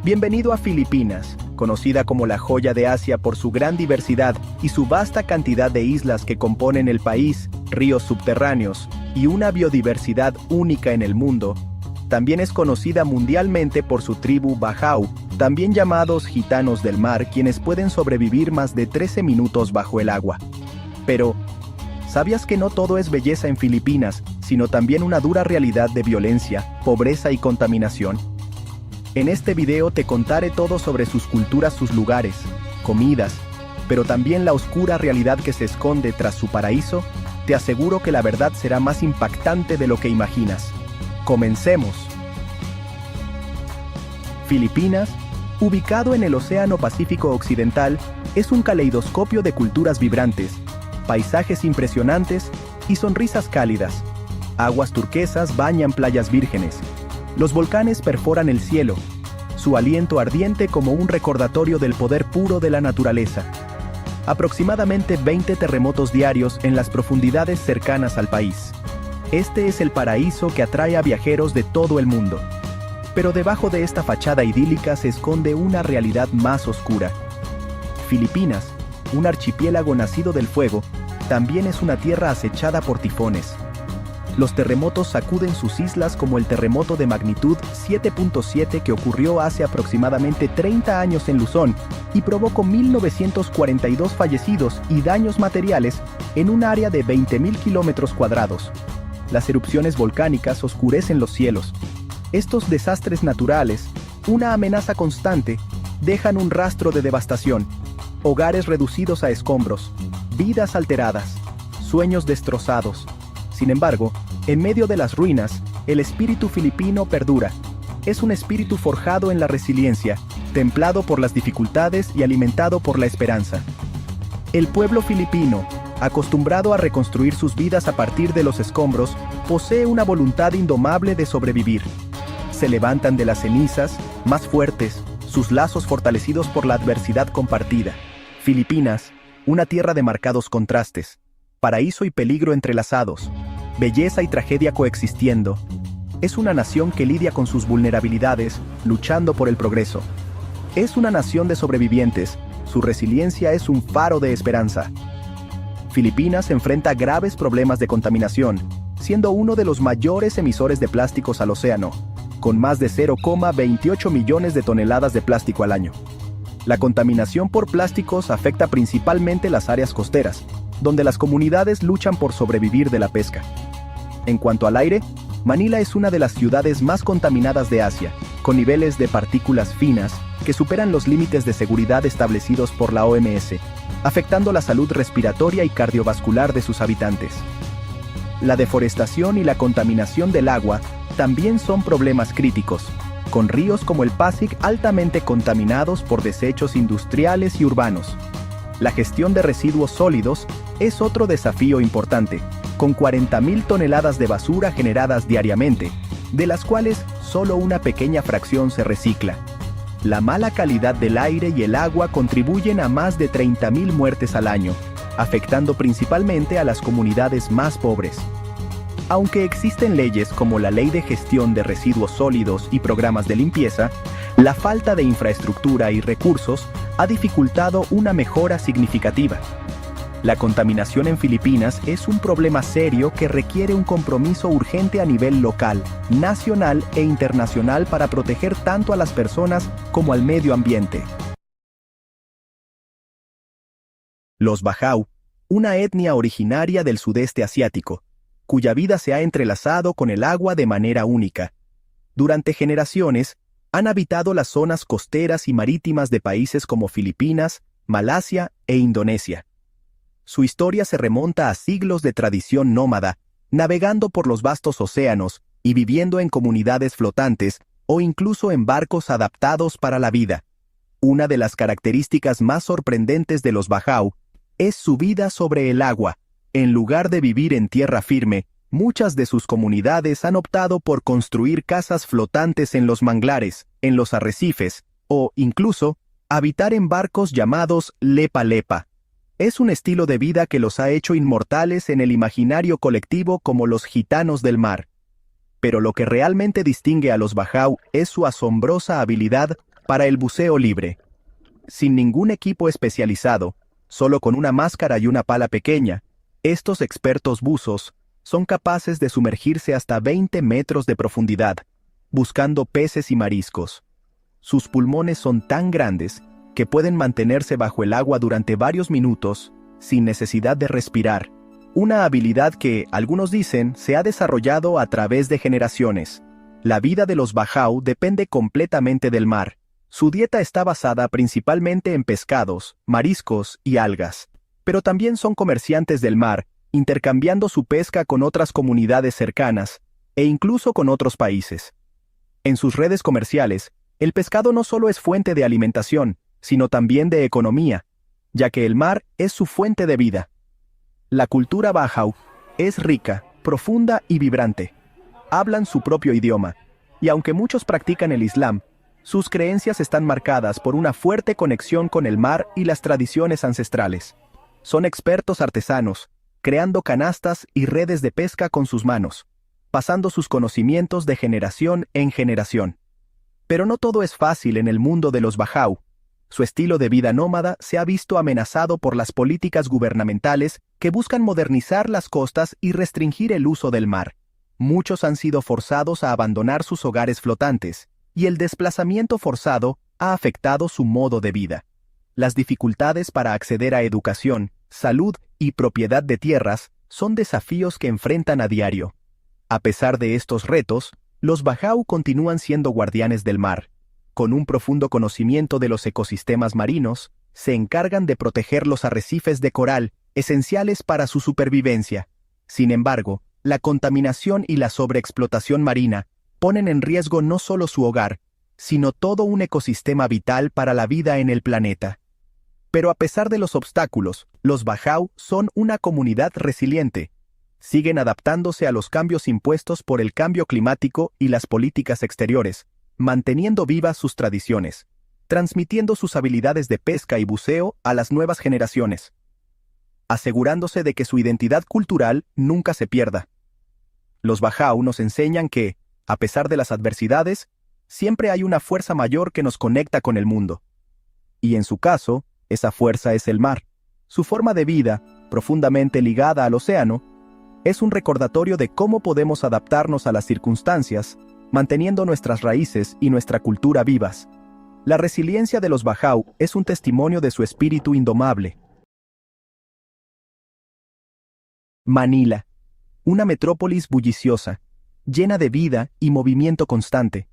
Bienvenido a Filipinas, conocida como la joya de Asia por su gran diversidad y su vasta cantidad de islas que componen el país, ríos subterráneos y una biodiversidad única en el mundo. También es conocida mundialmente por su tribu Bajau, también llamados gitanos del mar, quienes pueden sobrevivir más de 13 minutos bajo el agua. Pero, ¿sabías que no todo es belleza en Filipinas, sino también una dura realidad de violencia, pobreza y contaminación? En este video te contaré todo sobre sus culturas, sus lugares, comidas, pero también la oscura realidad que se esconde tras su paraíso. Te aseguro que la verdad será más impactante de lo que imaginas. Comencemos. Filipinas, ubicado en el Océano Pacífico Occidental, es un caleidoscopio de culturas vibrantes, paisajes impresionantes y sonrisas cálidas. Aguas turquesas bañan playas vírgenes. Los volcanes perforan el cielo, su aliento ardiente como un recordatorio del poder puro de la naturaleza. Aproximadamente 20 terremotos diarios en las profundidades cercanas al país. Este es el paraíso que atrae a viajeros de todo el mundo. Pero debajo de esta fachada idílica se esconde una realidad más oscura. Filipinas, un archipiélago nacido del fuego, también es una tierra acechada por tifones. Los terremotos sacuden sus islas como el terremoto de magnitud 7.7 que ocurrió hace aproximadamente 30 años en Luzón y provocó 1.942 fallecidos y daños materiales en un área de 20.000 kilómetros cuadrados. Las erupciones volcánicas oscurecen los cielos. Estos desastres naturales, una amenaza constante, dejan un rastro de devastación, hogares reducidos a escombros, vidas alteradas, sueños destrozados. Sin embargo, en medio de las ruinas, el espíritu filipino perdura. Es un espíritu forjado en la resiliencia, templado por las dificultades y alimentado por la esperanza. El pueblo filipino, acostumbrado a reconstruir sus vidas a partir de los escombros, posee una voluntad indomable de sobrevivir. Se levantan de las cenizas, más fuertes, sus lazos fortalecidos por la adversidad compartida. Filipinas, una tierra de marcados contrastes, paraíso y peligro entrelazados, belleza y tragedia coexistiendo. Es una nación que lidia con sus vulnerabilidades, luchando por el progreso. Es una nación de sobrevivientes, su resiliencia es un faro de esperanza. Filipinas enfrenta graves problemas de contaminación, siendo uno de los mayores emisores de plásticos al océano, con más de 0,28 millones de toneladas de plástico al año. La contaminación por plásticos afecta principalmente las áreas costeras, donde las comunidades luchan por sobrevivir de la pesca. En cuanto al aire, Manila es una de las ciudades más contaminadas de Asia, con niveles de partículas finas que superan los límites de seguridad establecidos por la OMS, afectando la salud respiratoria y cardiovascular de sus habitantes. La deforestación y la contaminación del agua también son problemas críticos, con ríos como el Pasig altamente contaminados por desechos industriales y urbanos. La gestión de residuos sólidos es otro desafío importante, con 40.000 toneladas de basura generadas diariamente, de las cuales solo una pequeña fracción se recicla. La mala calidad del aire y el agua contribuyen a más de 30.000 muertes al año, afectando principalmente a las comunidades más pobres. Aunque existen leyes como la Ley de Gestión de Residuos Sólidos y programas de limpieza, la falta de infraestructura y recursos ha dificultado una mejora significativa. La contaminación en Filipinas es un problema serio que requiere un compromiso urgente a nivel local, nacional e internacional para proteger tanto a las personas como al medio ambiente. Los Bajau, una etnia originaria del sudeste asiático, cuya vida se ha entrelazado con el agua de manera única. Durante generaciones, han habitado las zonas costeras y marítimas de países como Filipinas, Malasia e Indonesia. Su historia se remonta a siglos de tradición nómada, navegando por los vastos océanos y viviendo en comunidades flotantes o incluso en barcos adaptados para la vida. Una de las características más sorprendentes de los Bajau es su vida sobre el agua. En lugar de vivir en tierra firme, muchas de sus comunidades han optado por construir casas flotantes en los manglares, en los arrecifes, o, incluso, habitar en barcos llamados lepa-lepa. Es un estilo de vida que los ha hecho inmortales en el imaginario colectivo como los gitanos del mar. Pero lo que realmente distingue a los Bajau es su asombrosa habilidad Para el buceo libre. Sin ningún equipo especializado, solo con una máscara y una pala pequeña, estos expertos buzos son capaces de sumergirse hasta 20 metros de profundidad, buscando peces y mariscos. Sus pulmones son tan grandes que pueden mantenerse bajo el agua durante varios minutos sin necesidad de respirar, una habilidad que, algunos dicen, se ha desarrollado a través de generaciones. La vida de los bajau depende completamente del mar. Su dieta está basada principalmente en pescados, mariscos y algas, pero también son comerciantes del mar, intercambiando su pesca con otras comunidades cercanas, e incluso con otros países. En sus redes comerciales, el pescado no solo es fuente de alimentación, sino también de economía, ya que el mar es su fuente de vida. La cultura bajau es rica, profunda y vibrante. Hablan su propio idioma, y aunque muchos practican el Islam, sus creencias están marcadas por una fuerte conexión con el mar y las tradiciones ancestrales. Son expertos artesanos, creando canastas y redes de pesca con sus manos, pasando sus conocimientos de generación en generación. Pero no todo es fácil en el mundo de los bajau. Su estilo de vida nómada se ha visto amenazado por las políticas gubernamentales que buscan modernizar las costas y restringir el uso del mar. Muchos han sido forzados a abandonar sus hogares flotantes, y el desplazamiento forzado ha afectado su modo de vida. Las dificultades para acceder a educación, salud y propiedad de tierras son desafíos que enfrentan a diario. A pesar de estos retos, los bajau continúan siendo guardianes del mar. Con un profundo conocimiento de los ecosistemas marinos, se encargan de proteger los arrecifes de coral, esenciales para su supervivencia. Sin embargo, la contaminación y la sobreexplotación marina ponen en riesgo no solo su hogar, sino todo un ecosistema vital para la vida en el planeta. Pero a pesar de los obstáculos, los bajau son una comunidad resiliente. Siguen adaptándose a los cambios impuestos por el cambio climático y las políticas exteriores, manteniendo vivas sus tradiciones, transmitiendo sus habilidades de pesca y buceo a las nuevas generaciones, asegurándose de que su identidad cultural nunca se pierda. Los bajau nos enseñan que, a pesar de las adversidades, siempre hay una fuerza mayor que nos conecta con el mundo. Y en su caso, esa fuerza es el mar. Su forma de vida, profundamente ligada al océano, es un recordatorio de cómo podemos adaptarnos a las circunstancias, manteniendo nuestras raíces y nuestra cultura vivas. La resiliencia de los bajau es un testimonio de su espíritu indomable. Manila, una metrópolis bulliciosa, llena de vida y movimiento constante.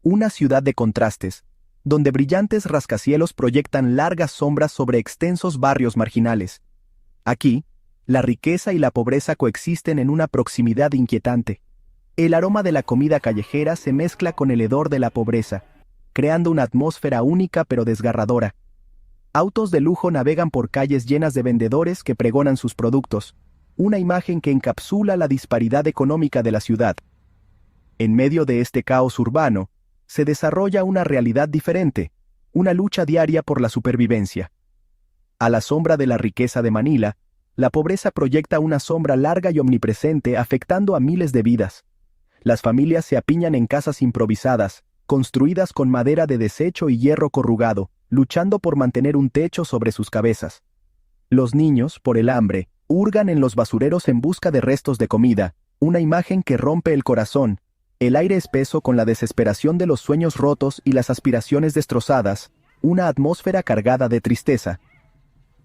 Una ciudad de contrastes, donde brillantes rascacielos proyectan largas sombras sobre extensos barrios marginales. Aquí, la riqueza y la pobreza coexisten en una proximidad inquietante. El aroma de la comida callejera se mezcla con el hedor de la pobreza, creando una atmósfera única pero desgarradora. Autos de lujo navegan por calles llenas de vendedores que pregonan sus productos, una imagen que encapsula la disparidad económica de la ciudad. En medio de este caos urbano, se desarrolla una realidad diferente, una lucha diaria por la supervivencia. A la sombra de la riqueza de Manila, la pobreza proyecta una sombra larga y omnipresente afectando a miles de vidas. Las familias se apiñan en casas improvisadas, construidas con madera de desecho y hierro corrugado, luchando por mantener un techo sobre sus cabezas. Los niños, por el hambre, hurgan en los basureros en busca de restos de comida, una imagen que rompe el corazón. El aire espeso con la desesperación de los sueños rotos y las aspiraciones destrozadas, una atmósfera cargada de tristeza.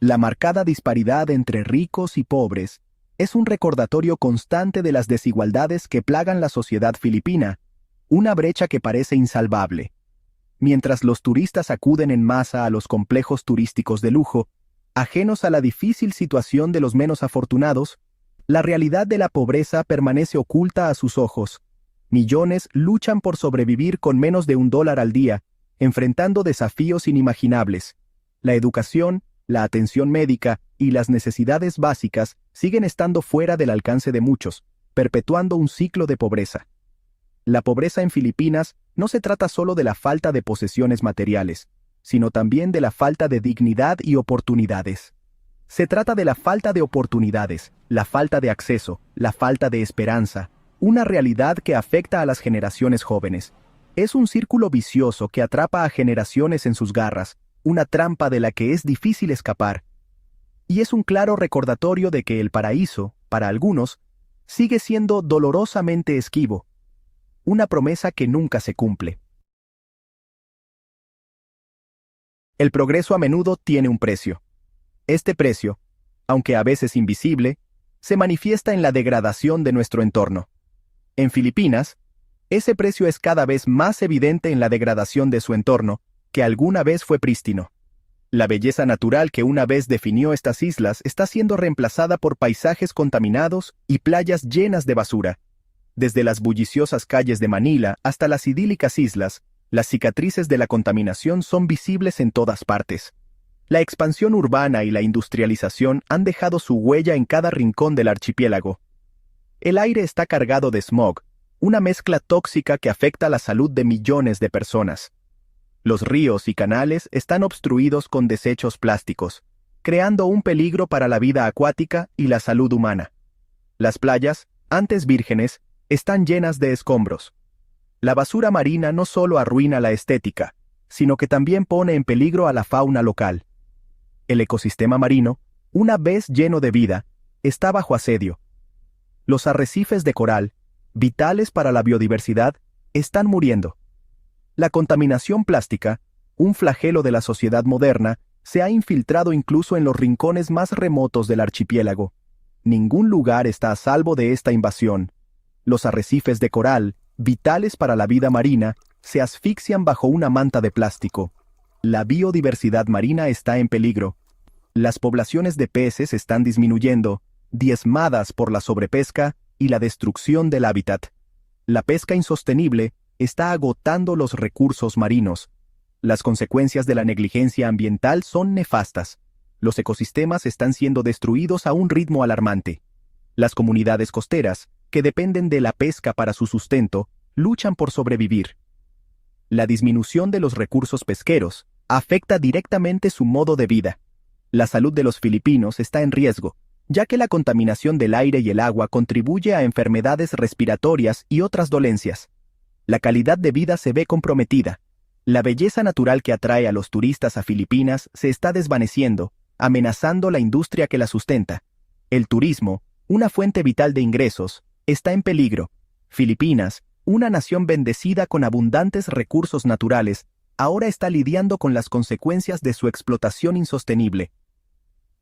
La marcada disparidad entre ricos y pobres es un recordatorio constante de las desigualdades que plagan la sociedad filipina, una brecha que parece insalvable. Mientras los turistas acuden en masa a los complejos turísticos de lujo, ajenos a la difícil situación de los menos afortunados, la realidad de la pobreza permanece oculta a sus ojos. Millones luchan por sobrevivir con menos de $1 al día, enfrentando desafíos inimaginables. La educación, la atención médica y las necesidades básicas siguen estando fuera del alcance de muchos, perpetuando un ciclo de pobreza. La pobreza en Filipinas no se trata solo de la falta de posesiones materiales, sino también de la falta de dignidad y oportunidades. Se trata de la falta de oportunidades, la falta de acceso, la falta de esperanza, una realidad que afecta a las generaciones jóvenes. Es un círculo vicioso que atrapa a generaciones en sus garras, una trampa de la que es difícil escapar. Y es un claro recordatorio de que el paraíso, para algunos, sigue siendo dolorosamente esquivo, una promesa que nunca se cumple. El progreso a menudo tiene un precio. Este precio, aunque a veces invisible, se manifiesta en la degradación de nuestro entorno. En Filipinas, ese precio es cada vez más evidente en la degradación de su entorno, que alguna vez fue prístino. La belleza natural que una vez definió estas islas está siendo reemplazada por paisajes contaminados y playas llenas de basura. Desde las bulliciosas calles de Manila hasta las idílicas islas, las cicatrices de la contaminación son visibles en todas partes. La expansión urbana y la industrialización han dejado su huella en cada rincón del archipiélago. El aire está cargado de smog, una mezcla tóxica que afecta la salud de millones de personas. Los ríos y canales están obstruidos con desechos plásticos, creando un peligro para la vida acuática y la salud humana. Las playas, antes vírgenes, están llenas de escombros. La basura marina no solo arruina la estética, sino que también pone en peligro a la fauna local. El ecosistema marino, una vez lleno de vida, está bajo asedio. Los arrecifes de coral, vitales para la biodiversidad, están muriendo. La contaminación plástica, un flagelo de la sociedad moderna, se ha infiltrado incluso en los rincones más remotos del archipiélago. Ningún lugar está a salvo de esta invasión. Los arrecifes de coral, vitales para la vida marina, se asfixian bajo una manta de plástico. La biodiversidad marina está en peligro. Las poblaciones de peces están disminuyendo, diezmadas por la sobrepesca y la destrucción del hábitat. La pesca insostenible está agotando los recursos marinos. Las consecuencias de la negligencia ambiental son nefastas. Los ecosistemas están siendo destruidos a un ritmo alarmante. Las comunidades costeras, que dependen de la pesca para su sustento, luchan por sobrevivir. La disminución de los recursos pesqueros afecta directamente su modo de vida. La salud de los filipinos está en riesgo, ya que la contaminación del aire y el agua contribuye a enfermedades respiratorias y otras dolencias. La calidad de vida se ve comprometida. La belleza natural que atrae a los turistas a Filipinas se está desvaneciendo, amenazando la industria que la sustenta. El turismo, una fuente vital de ingresos, está en peligro. Filipinas, una nación bendecida con abundantes recursos naturales, ahora está lidiando con las consecuencias de su explotación insostenible.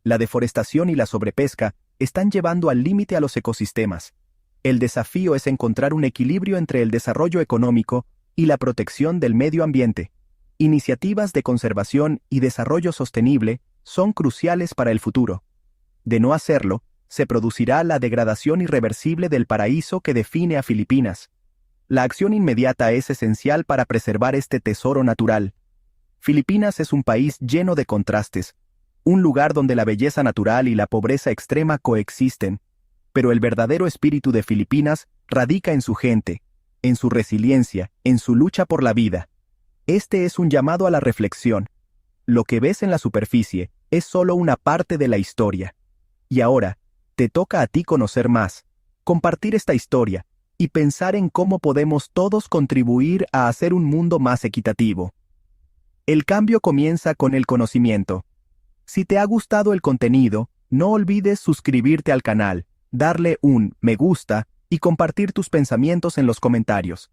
La deforestación y la sobrepesca están llevando al límite a los ecosistemas. El desafío es encontrar un equilibrio entre el desarrollo económico y la protección del medio ambiente. Iniciativas de conservación y desarrollo sostenible son cruciales para el futuro. De no hacerlo, se producirá la degradación irreversible del paraíso que define a Filipinas. La acción inmediata es esencial para preservar este tesoro natural. Filipinas es un país lleno de contrastes, un lugar donde la belleza natural y la pobreza extrema coexisten, pero el verdadero espíritu de Filipinas radica en su gente, en su resiliencia, en su lucha por la vida. Este es un llamado a la reflexión. Lo que ves en la superficie es solo una parte de la historia. Y ahora, te toca a ti conocer más, compartir esta historia, y pensar en cómo podemos todos contribuir a hacer un mundo más equitativo. El cambio comienza con el conocimiento. Si te ha gustado el contenido, no olvides suscribirte al canal, darle un me gusta y compartir tus pensamientos en los comentarios.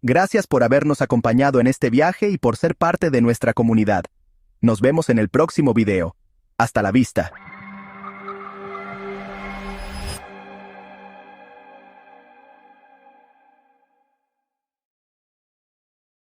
Gracias por habernos acompañado en este viaje y por ser parte de nuestra comunidad. Nos vemos en el próximo video. Hasta la vista.